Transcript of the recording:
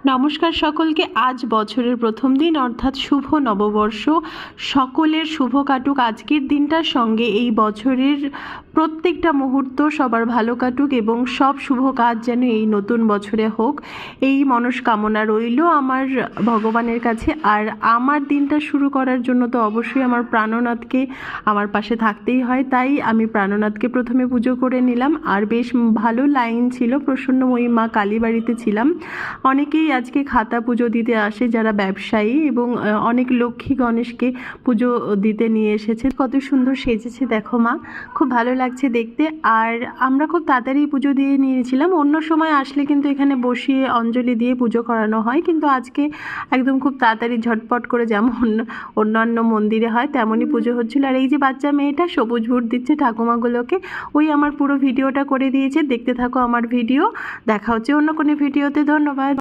নমস্কার সকলকে। আজ বছরের প্রথম দিন অর্থাৎ শুভ নববর্ষ। সকলের শুভ কাটুক আজকের দিনটার সঙ্গে। এই বছরের প্রত্যেকটা মুহূর্ত সবার ভালো কাটুক এবং সব শুভ কাজ যেন এই নতুন বছরে হোক, এই মনস্কামনা রইল আমার ভগবানের কাছে। আর আমার দিনটা শুরু করার জন্য তো অবশ্যই আমার প্রাণনাথকে আমার পাশে থাকতেই হয়, তাই আমি প্রাণনাথকে প্রথমে পুজো করে নিলাম। আর বেশ ভালো লাইন ছিল, প্রসন্নময়ী মা কালীবাড়িতে ছিলাম। অনেকেই আজকে খাতা পুজো দিতে আসে যারা ব্যবসায়ী, এবং অনেক লক্ষ্মী গণেশকে পুজো দিতে নিয়ে এসেছে। কত সুন্দর সেজেছে দেখো মা, খুব ভালো লাগছে দেখতে। আর আমরা খুব তাড়াতাড়ি পুজো দিয়ে নিয়েছিলাম। অন্য সময় আসলে কিন্তু এখানে বসিয়ে অঞ্জলি দিয়ে পুজো করানো হয়, কিন্তু আজকে একদম খুব তাড়াতাড়ি ঝটপট করে যেমন অন্যান্য মন্দিরে হয় তেমনই পুজো হচ্ছিল। আর এই যে বাচ্চা মেয়েটা সবুজ ভোট দিচ্ছে ঠাকুমাগুলোকে, ওই আমার পুরো ভিডিওটা করে দিয়েছে। দেখতে থাকো আমার ভিডিও, দেখা হচ্ছে অন্য কোনো ভিডিওতে। ধন্যবাদ।